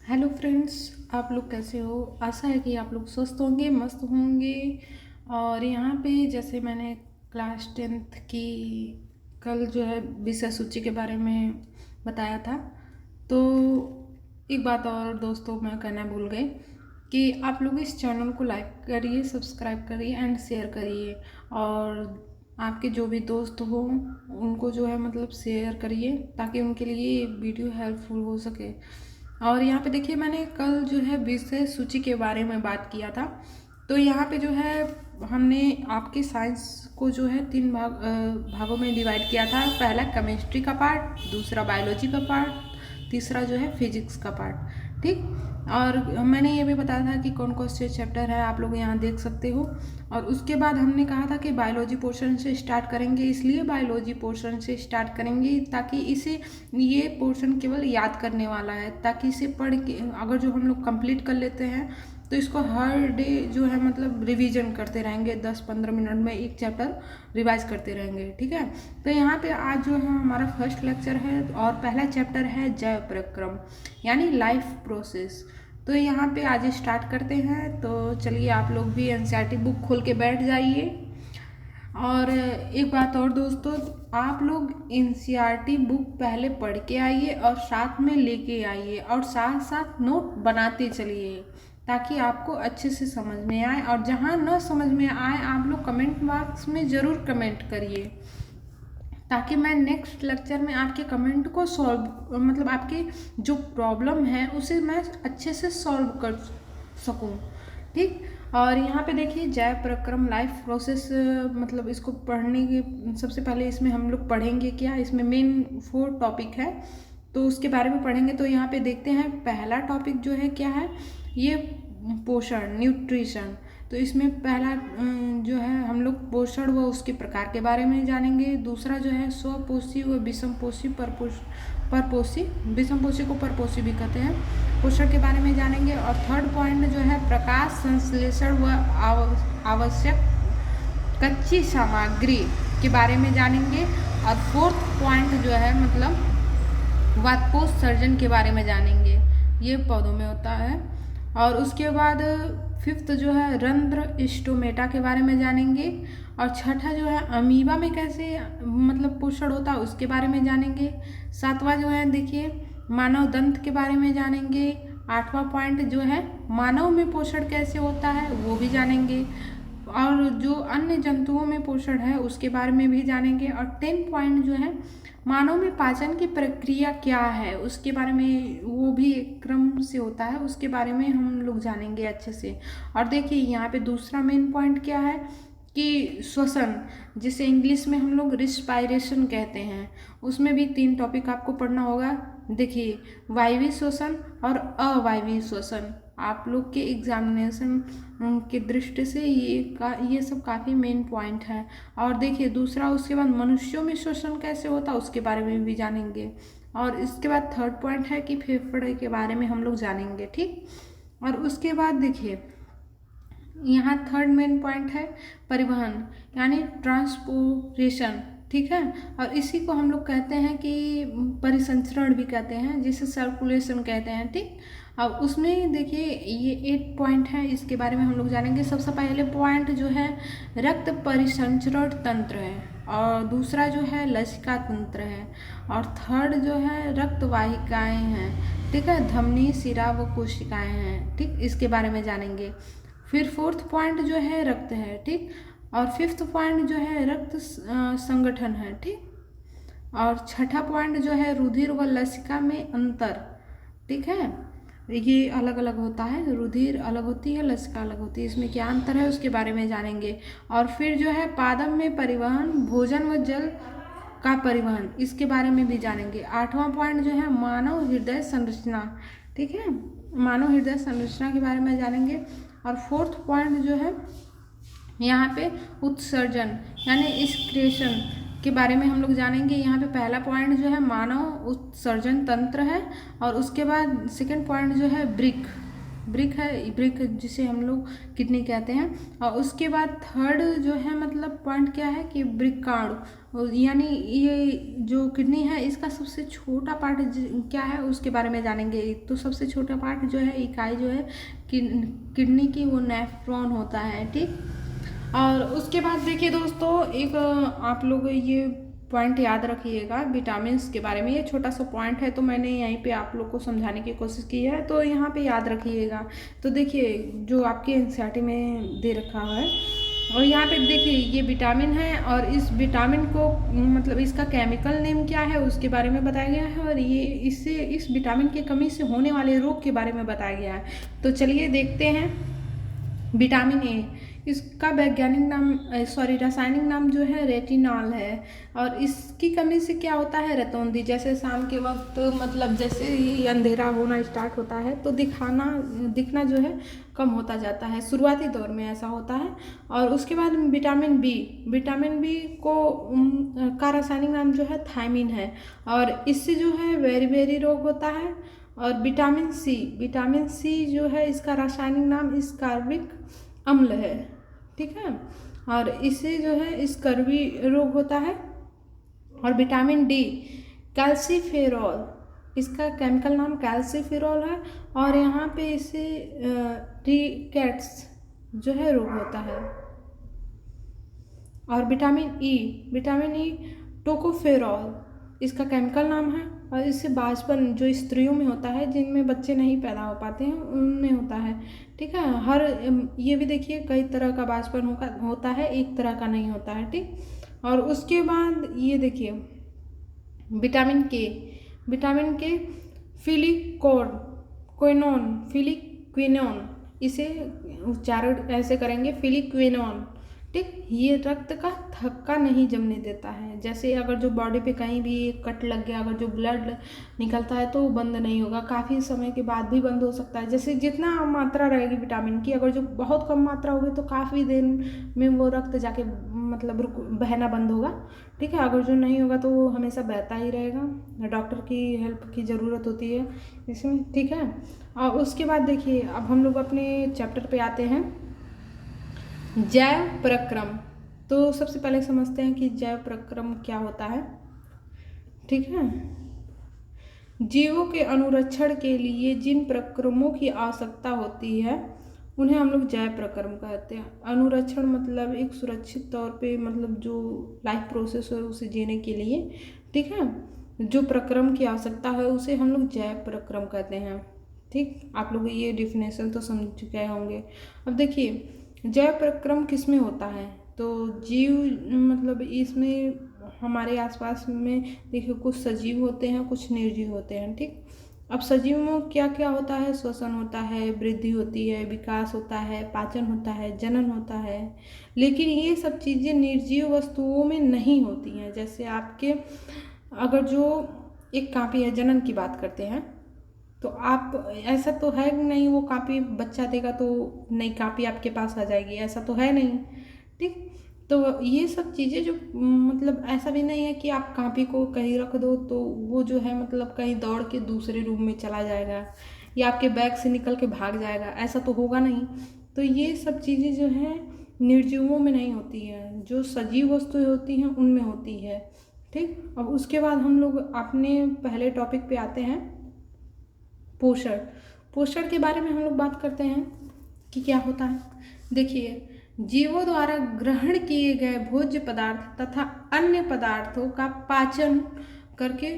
Hello friends. आप लोग कैसे हो? आशा है कि आप लोग स्वस्थ होंगे, मस्त होंगे। और यहाँ पे जैसे मैंने क्लास 10th की कल जो है विषय सूची के बारे में बताया था, तो एक बात और दोस्तों मैं कहना भूल गई कि आप लोग इस चैनल को लाइक करिए, सब्सक्राइब करिए एंड शेयर करिए। और आपके जो भी दोस्त हो उनको जो है मतलब शेयर करिए ताकि उनके लिए ये वीडियो हेल्पफुल हो सके। और यहाँ पे देखिए, मैंने कल जो है विषय सूची के बारे में बात किया था। तो यहाँ पे जो है हमने आपके साइंस को जो है तीन भागों में डिवाइड किया था। पहला केमिस्ट्री का पार्ट, दूसरा बायोलॉजी का पार्ट, तीसरा जो है फिजिक्स का पार्ट। ठीक। और मैंने ये भी बताया था कि कौन कौन से चैप्टर है, आप लोग यहाँ देख सकते हो। और उसके बाद हमने कहा था कि बायोलॉजी पोर्शन से स्टार्ट करेंगे, इसलिए बायोलॉजी पोर्शन से स्टार्ट करेंगे ताकि इसे ये पोर्शन केवल याद करने वाला है, ताकि इसे पढ़ के अगर जो हम लोग कंप्लीट कर लेते हैं तो इसको हर डे जो है मतलब रिवीजन करते रहेंगे, 10-15 मिनट में एक चैप्टर रिवाइज करते रहेंगे। ठीक है। तो यहाँ पे आज जो है हमारा फर्स्ट लेक्चर है और पहला चैप्टर है जैव प्रक्रम यानी लाइफ प्रोसेस। तो यहाँ पे आज स्टार्ट करते हैं। तो चलिए आप लोग भी एनसीईआरटी बुक खोल के बैठ जाइए। और एक बात और दोस्तों, आप लोग एनसीईआरटी बुक पहले पढ़ के आइए और साथ में लेके आइए और साथ साथ नोट बनाते चलिए ताकि आपको अच्छे से समझ में आए। और जहाँ न समझ में आए आप लोग कमेंट बॉक्स में ज़रूर कमेंट करिए ताकि मैं नेक्स्ट लेक्चर में आपके कमेंट को सॉल्व मतलब आपके जो प्रॉब्लम है उसे मैं अच्छे से सॉल्व कर सकूं। ठीक। और यहाँ पे देखिए जैव प्रक्रम लाइफ प्रोसेस, मतलब इसको पढ़ने के सबसे पहले इसमें हम लोग पढ़ेंगे क्या, इसमें मेन 4 टॉपिक है तो उसके बारे में पढ़ेंगे। तो यहाँ पे देखते हैं पहला टॉपिक जो है क्या है, ये पोषण, न्यूट्रिशन। तो इसमें पहला जो है हम लोग पोषण व उसके प्रकार के बारे में जानेंगे। दूसरा जो है स्वपोषी व विषमपोषी परपोषी, विषमपोषी को परपोषी भी कहते हैं, पोषण के बारे में जानेंगे। और थर्ड पॉइंट जो है प्रकाश संश्लेषण व आवश्यक कच्ची सामग्री के बारे में जानेंगे। और फोर्थ पॉइंट जो है मतलब वातकोत्सर्जन के बारे में जानेंगे, ये पौधों में होता है। और उसके बाद फिफ्थ जो है रंध्र स्टोमेटा के बारे में जानेंगे। और छठा जो है अमीबा में कैसे मतलब पोषण होता है उसके बारे में जानेंगे। सातवां जो है देखिए मानव दंत के बारे में जानेंगे। आठवां पॉइंट जो है मानव में पोषण कैसे होता है वो भी जानेंगे। और जो अन्य जंतुओं में पोषण है उसके बारे में भी जानेंगे। और 10 पॉइंट जो है मानव में पाचन की प्रक्रिया क्या है उसके बारे में, वो भी एक क्रम से होता है, उसके बारे में हम लोग जानेंगे अच्छे से। और देखिए यहाँ पे दूसरा मेन पॉइंट क्या है कि श्वसन, जिसे इंग्लिश में हम लोग रिस्पायरेशन कहते हैं, उसमें भी 3 टॉपिक आपको पढ़ना होगा। देखिए वायवीय श्वसन और अवायवीय श्वसन, आप लोग के एग्जामिनेशन की दृष्टि से ये सब काफ़ी मेन पॉइंट है। और देखिए दूसरा उसके बाद मनुष्यों में श्वसन कैसे होता है उसके बारे में भी जानेंगे। और इसके बाद थर्ड पॉइंट है कि फेफड़े के बारे में हम लोग जानेंगे। ठीक। और उसके बाद देखिए यहाँ थर्ड मेन पॉइंट है परिवहन यानी ट्रांसपोर्टेशन। ठीक है। और इसी को हम लोग कहते हैं कि परिसंचरण भी कहते हैं, जिसे सर्कुलेशन कहते हैं। ठीक। अब उसमें देखिए ये 8 पॉइंट है, इसके बारे में हम लोग जानेंगे। सबसे पहले पॉइंट जो है रक्त परिसंचरण तंत्र है, और दूसरा जो है लसिका तंत्र है, और थर्ड जो है रक्त वाहिकाएँ हैं। ठीक है। धमनी, शिरा व कोशिकाएँ हैं। ठीक। इसके बारे में जानेंगे। फिर फोर्थ पॉइंट जो है रक्त है। ठीक। और फिफ्थ पॉइंट जो है रक्त संगठन है। ठीक। और छठा पॉइंट जो है रुधिर व लसिका में अंतर। ठीक है। ये अलग अलग होता है, रुधिर अलग होती है, लसिका अलग होती है, इसमें क्या अंतर है उसके बारे में जानेंगे। और फिर जो है पादप में परिवहन, भोजन व जल का परिवहन, इसके बारे में भी जानेंगे। आठवां पॉइंट जो है मानव हृदय संरचना। ठीक है। मानव हृदय संरचना के बारे में जानेंगे। और फोर्थ पॉइंट जो है यहाँ पे उत्सर्जन यानी एक्सक्रीशन के बारे में हम लोग जानेंगे। यहाँ पे पहला पॉइंट जो है मानव उत्सर्जन तंत्र है, और उसके बाद सेकंड पॉइंट जो है ब्रिक है, ब्रिक जिसे हम लोग किडनी कहते हैं। और उसके बाद थर्ड जो है मतलब पॉइंट क्या है कि ब्रिकार्ड, यानी ये जो किडनी है इसका सबसे छोटा पार्ट क्या है उसके बारे में जानेंगे। तो सबसे छोटा पार्ट जो है, इकाई जो है किडनी की, वो नेफ्रॉन होता है, ठीक। और उसके बाद देखिए दोस्तों, एक आप लोग ये पॉइंट याद रखिएगा विटामिन के बारे में। ये छोटा सा पॉइंट है तो मैंने यहीं पे आप लोग को समझाने की कोशिश की है, तो यहाँ पे याद रखिएगा। तो देखिए जो आपके एनसीईआरटी में दे रखा है, और यहाँ पे देखिए ये विटामिन है, और इस विटामिन को मतलब इसका केमिकल नेम क्या है उसके बारे में बताया गया है, और ये इससे इस विटामिन की कमी से होने वाले रोग के बारे में बताया गया है। तो चलिए देखते हैं। विटामिन ए, इसका वैज्ञानिक नाम रासायनिक नाम जो है रेटिनॉल है। और इसकी कमी से क्या होता है, रतौंधी, जैसे शाम के वक्त मतलब जैसे ही अंधेरा होना स्टार्ट होता है तो दिखना जो है कम होता जाता है, शुरुआती दौर में ऐसा होता है। और उसके बाद विटामिन बी को का रासायनिक नाम जो है थायमिन है, और इससे जो है वेरी रोग होता है। और विटामिन सी जो है इसका रासायनिक नाम स्कार्बिक अम्ल है, ठीक है, और इससे जो है स्कर्वी रोग होता है। और विटामिन डी कैल्सीफेरॉल, इसका केमिकल नाम कैल्सीफेरॉल है, और यहाँ पे इससे रिकेट्स जो है रोग होता है। और विटामिन ई टोकोफेरॉल, इसका केमिकल नाम है, और इससे बांझपन जो स्त्रियों में होता है, जिनमें बच्चे नहीं पैदा हो पाते हैं, उनमें होता है, ठीक है। हर ये भी देखिए कई तरह का बांझपन होता है, एक तरह का नहीं होता है, ठीक। और उसके बाद ये देखिए विटामिन के फिलिक्विनोन, इसे उच्चारण ऐसे करेंगे फिलिक्विनोन, ठीक। ये रक्त का थक्का नहीं जमने देता है। जैसे अगर जो बॉडी पे कहीं भी कट लग गया, अगर जो ब्लड निकलता है तो वो बंद नहीं होगा, काफ़ी समय के बाद भी बंद हो सकता है। जैसे जितना मात्रा रहेगी विटामिन की, अगर जो बहुत कम मात्रा होगी तो काफ़ी देर में वो रक्त जाके मतलब बहना बंद होगा, ठीक है। अगर जो नहीं होगा तो वो हमेशा बहता ही रहेगा, डॉक्टर की हेल्प की ज़रूरत होती है इसमें, ठीक है। और उसके बाद देखिए अब हम लोग अपने चैप्टर पे आते हैं, जैव प्रक्रम। तो सबसे पहले समझते हैं कि जैव प्रक्रम क्या होता है, ठीक है। जीवों के अनुरक्षण के लिए जिन प्रक्रमों की आवश्यकता होती है उन्हें हम लोग जैव प्रक्रम कहते हैं। अनुरक्षण मतलब एक सुरक्षित तौर पे मतलब जो लाइफ प्रोसेस है उसे जीने के लिए, ठीक है, जो प्रक्रम की आवश्यकता है उसे हम लोग जैव प्रक्रम कहते हैं, ठीक। आप लोग ये डिफिनेशन तो समझ गए होंगे। अब देखिए जैव प्रक्रम किस में होता है, तो जीव मतलब इसमें हमारे आसपास में देखिए कुछ सजीव होते हैं, कुछ निर्जीव होते हैं, ठीक। अब सजीव में क्या क्या होता है, श्वसन होता है, वृद्धि होती है, विकास होता है, पाचन होता है, जनन होता है। लेकिन ये सब चीज़ें निर्जीव वस्तुओं में नहीं होती हैं। जैसे आपके अगर जो एक कापी है, जनन की बात करते हैं, तो आप ऐसा तो है नहीं वो कापी बच्चा देगा तो नई कापी आपके पास आ जाएगी, ऐसा तो है नहीं, ठीक। तो ये सब चीज़ें जो मतलब ऐसा भी नहीं है कि आप कापी को कहीं रख दो तो वो जो है मतलब कहीं दौड़ के दूसरे रूम में चला जाएगा या आपके बैग से निकल के भाग जाएगा, ऐसा तो होगा नहीं। तो ये सब चीज़ें जो हैं निर्जीवों में नहीं होती है, जो सजीव वस्तुएं होती हैं उनमें होती है, ठीक। अब उसके बाद हम लोग अपने पहले टॉपिक पे आते हैं, पोषण के बारे में हम लोग बात करते हैं कि क्या होता है। देखिए जीवों द्वारा ग्रहण किए गए भोज्य पदार्थ तथा अन्य पदार्थों का पाचन करके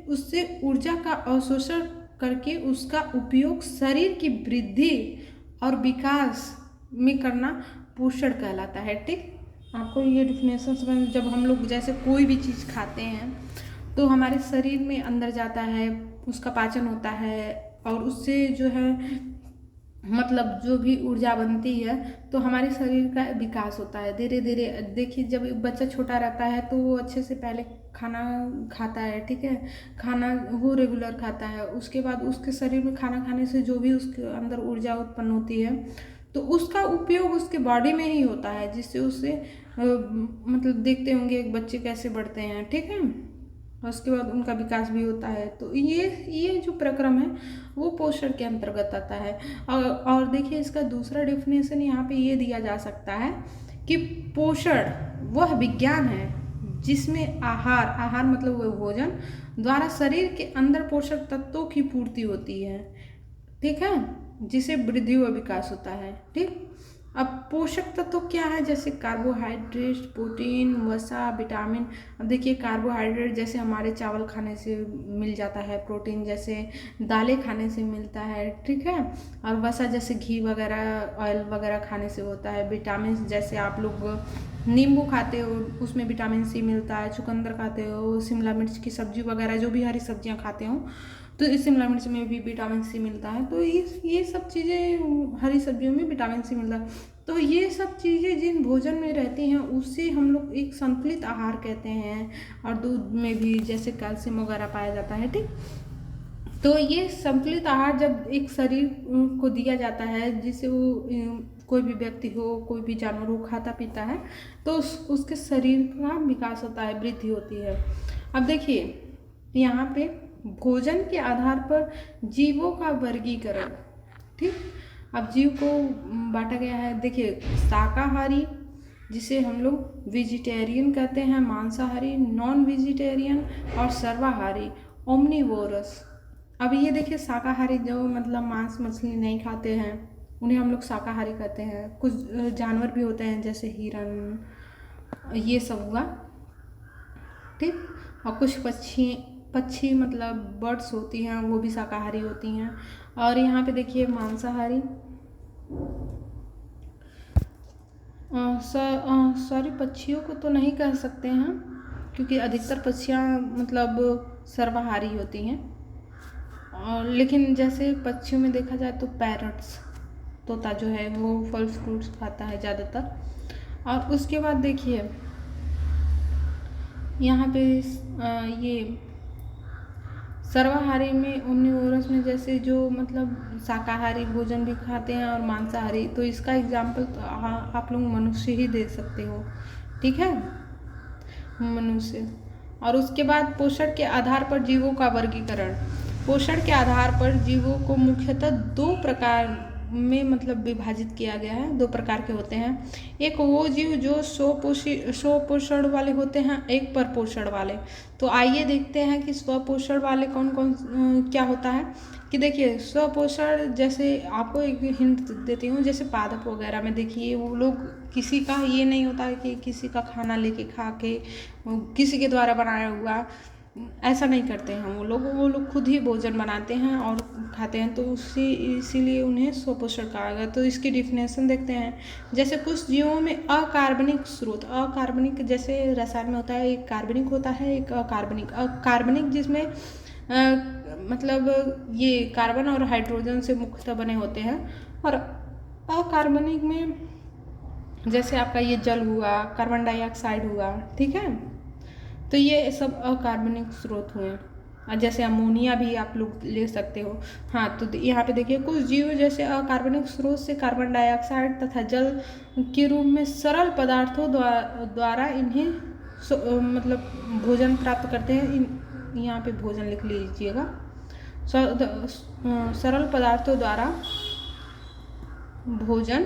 उससे ऊर्जा का अवशोषण करके उसका उपयोग शरीर की वृद्धि और विकास में करना पोषण कहलाता है, ठीक। आपको ये डिफिनेशन समझ, जब हम लोग जैसे कोई भी चीज़ खाते हैं तो हमारे शरीर में अंदर जाता है, उसका पाचन होता है, और उससे जो है मतलब जो भी ऊर्जा बनती है तो हमारे शरीर का विकास होता है धीरे धीरे। देखिए जब बच्चा छोटा रहता है तो वो अच्छे से पहले खाना खाता है, ठीक है, खाना वो रेगुलर खाता है। उसके बाद उसके शरीर में खाना खाने से जो भी उसके अंदर ऊर्जा उत्पन्न होती है तो उसका उपयोग उसके बॉडी में ही होता है, जिससे उससे मतलब देखते होंगे एक बच्चे कैसे बढ़ते हैं, ठीक है। और उसके बाद उनका विकास भी होता है। तो ये जो प्रक्रम है वो पोषण के अंतर्गत आता है। और देखिए इसका दूसरा डेफिनेशन यहाँ पे ये दिया जा सकता है कि पोषण वह विज्ञान है जिसमें आहार मतलब वह भोजन द्वारा शरीर के अंदर पोषक तत्वों की पूर्ति होती है, ठीक है, जिसे वृद्धि व विकास होता है। ठीक, अब पोषक तत्व क्या है, जैसे कार्बोहाइड्रेट, प्रोटीन, वसा, विटामिन। अब देखिए कार्बोहाइड्रेट जैसे हमारे चावल खाने से मिल जाता है, प्रोटीन जैसे दालें खाने से मिलता है, ठीक है, और वसा जैसे घी वगैरह, ऑयल वगैरह खाने से होता है। विटामिन जैसे आप लोग नींबू खाते हो उसमें विटामिन सी मिलता है, चुकंदर खाते हो, शिमला मिर्च की सब्जी वगैरह जो भी हरी सब्जियां खाते हो तो इस शिमला मिर्च में भी विटामिन सी मिलता है। तो ये सब चीज़ें हरी सब्जियों में विटामिन सी मिलता है। तो ये सब चीज़ें जिन भोजन में रहती हैं उसे हम लोग एक संतुलित आहार कहते हैं। और दूध में भी जैसे कैल्शियम वगैरह पाया जाता है। ठीक, तो ये संतुलित आहार जब एक शरीर को दिया जाता है, जिसे वो कोई भी व्यक्ति हो, कोई भी जानवर हो, खाता पीता है तो उसके शरीर का विकास होता है, वृद्धि होती है। अब देखिए यहाँ पे भोजन के आधार पर जीवों का वर्गीकरण। ठीक, अब जीव को बांटा गया है। देखिए शाकाहारी जिसे हम लोग वेजिटेरियन कहते हैं, मांसाहारी नॉन वेजिटेरियन, और सर्वाहारी ओमनीवोरस। अब ये देखिए शाकाहारी जो मतलब मांस मछली नहीं खाते हैं उन्हें हम लोग शाकाहारी कहते हैं। कुछ जानवर भी होते हैं जैसे हिरन, ये सब हुआ। ठीक, और कुछ पक्षी मतलब बर्ड्स होती हैं वो भी शाकाहारी होती हैं। और यहाँ पे देखिए मांसाहारी, सॉरी पक्षियों को तो नहीं कह सकते हैं क्योंकि अधिकतर पक्षियाँ मतलब सर्वाहारी होती हैं। और लेकिन जैसे पक्षियों में देखा जाए तो पैरट्स, तोता जो है वो फल फ्रूट्स खाता है ज़्यादातर। और उसके बाद देखिए यहाँ पे ये सर्वाहारी में ओमनीवोरस में जैसे जो मतलब शाकाहारी भोजन भी खाते हैं और मांसाहारी, तो इसका एग्जाम्पल तो आप लोग मनुष्य ही दे सकते हो। ठीक है, मनुष्य। और उसके बाद पोषण के आधार पर जीवों का वर्गीकरण। पोषण के आधार पर जीवों को मुख्यतः दो प्रकार में मतलब विभाजित किया गया है। दो प्रकार के होते हैं, एक वो जीव जो स्वपोषण वाले होते हैं, एक परपोषण वाले। तो आइए देखते हैं कि स्वपोषण वाले कौन कौन क्या होता है। कि देखिए स्वपोषण जैसे आपको एक हिंट देती हूँ, जैसे पादप वगैरह में देखिए वो लोग किसी का ये नहीं होता है कि किसी का खाना लेके खा के किसी के द्वारा बनाया हुआ, ऐसा नहीं करते हैं वो लोग खुद ही भोजन बनाते हैं और खाते हैं। तो इसीलिए उन्हें स्वपोषण कहा गया। तो इसकी डिफिनेशन देखते हैं। जैसे कुछ जीवों में अकार्बनिक स्रोत, अकार्बनिक जैसे रसायन में होता है, एक कार्बनिक होता है एक अकार्बनिक जिसमें मतलब ये कार्बन और हाइड्रोजन से मुख्यतः बने होते हैं। और अकार्बनिक में जैसे आपका ये जल हुआ, कार्बन डाइऑक्साइड हुआ, ठीक है, तो ये सब अकार्बनिक स्रोत हुए। और जैसे अमोनिया भी आप लोग ले सकते हो। हाँ, तो यहाँ पे देखिए कुछ जीव जैसे अकार्बनिक स्रोत से कार्बन डाइऑक्साइड तथा जल के रूप में सरल पदार्थों द्वारा इन्हें मतलब भोजन प्राप्त करते हैं। यहाँ पे भोजन लिख लीजिएगा। सरल पदार्थों द्वारा भोजन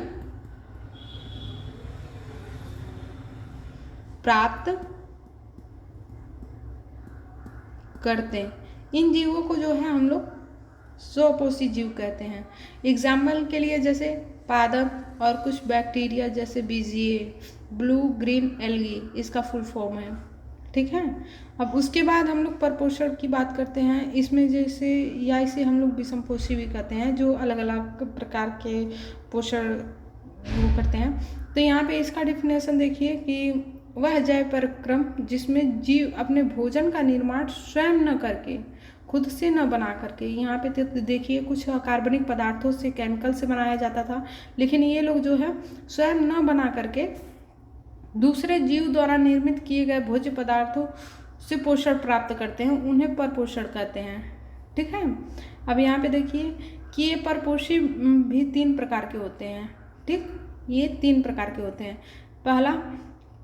प्राप्त करते हैं। इन जीवों को जो है हम लोग स्वपोषी जीव कहते हैं। एग्जाम्पल के लिए जैसे पादप और कुछ बैक्टीरिया जैसे बीजीए, ब्लू ग्रीन एल्गी, इसका फुल फॉर्म है। ठीक है, अब उसके बाद हम लोग परपोषण की बात करते हैं। इसमें जैसे या इसे हम लोग विषमपोषी भी कहते हैं, जो अलग अलग प्रकार के पोषण वो करते हैं। तो यहाँ पे इसका डिफिनेशन देखिए कि वह जैव परिक्रम जिसमें जीव अपने भोजन का निर्माण स्वयं न करके, खुद से न बना करके, यहाँ पे देखिए कुछ कार्बनिक पदार्थों से, केमिकल से बनाया जाता था, लेकिन ये लोग जो है स्वयं न बना करके दूसरे जीव द्वारा निर्मित किए गए भोज्य पदार्थों से पोषण प्राप्त करते हैं, उन्हें परपोषण कहते हैं। ठीक है, अब यहाँ पे देखिए कि ये परपोषी भी 3 प्रकार के होते हैं। ठीक, ये 3 प्रकार के होते हैं। पहला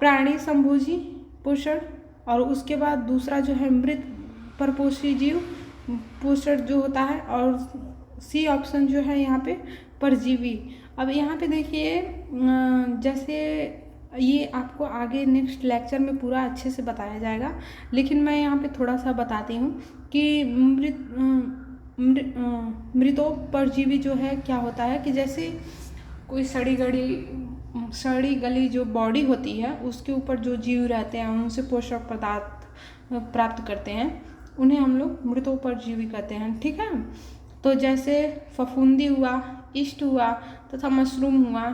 प्राणी संभोजी पोषण, और उसके बाद दूसरा जो है मृत परपोषी जीव पोषण जो होता है, और सी ऑप्शन जो है यहाँ पे परजीवी। अब यहाँ पे देखिए जैसे ये आपको आगे नेक्स्ट लेक्चर में पूरा अच्छे से बताया जाएगा, लेकिन मैं यहाँ पे थोड़ा सा बताती हूँ कि मृतो परजीवी जो है क्या होता है कि जैसे कोई सड़ी गली जो बॉडी होती है उसके ऊपर जो जीव रहते हैं उनसे पोषक पदार्थ प्राप्त करते हैं, उन्हें हम लोग मृतोपरजीवी कहते हैं। ठीक है, तो जैसे फफूंदी हुआ, ईस्ट हुआ तथा मशरूम हुआ,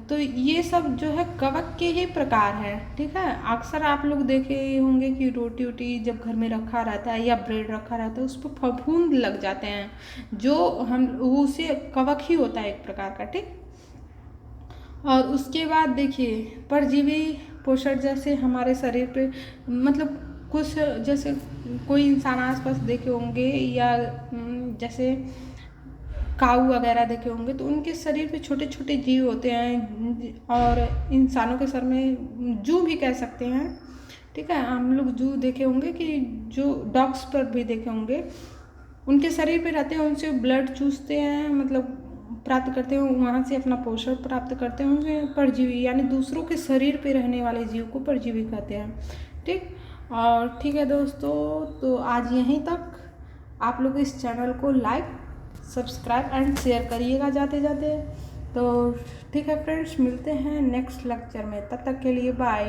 तो ये सब जो है कवक के ही प्रकार हैं। ठीक है, अक्सर आप लोग देखे होंगे कि रोटी वोटी जब घर में रखा रहता है या ब्रेड रखा रहता है उस पर फफूंद लग जाते हैं, जो हम उसे कवक ही होता है एक प्रकार का। ठीक, और उसके बाद देखिए परजीवी पोषण जैसे हमारे शरीर पे मतलब कुछ जैसे कोई इंसान आसपास देखे होंगे या जैसे काऊ वगैरह देखे होंगे, तो उनके शरीर पे छोटे छोटे जीव होते हैं, और इंसानों के सर में जू भी कह सकते हैं। ठीक है, हम लोग जू देखे होंगे कि जो डॉग्स पर भी देखे होंगे, उनके शरीर पे रहते हैं, उनसे ब्लड चूसते हैं, मतलब प्राप्त करते हैं, वहाँ से अपना पोषण प्राप्त करते हैं, उनसे परजीवी यानी दूसरों के शरीर पे रहने वाले जीव को परजीवी कहते हैं। ठीक, और ठीक है दोस्तों, तो आज यहीं तक। आप लोग इस चैनल को लाइक, सब्सक्राइब एंड शेयर करिएगा जाते जाते। तो ठीक है फ्रेंड्स, मिलते हैं नेक्स्ट लेक्चर में, तब तक के लिए बाय।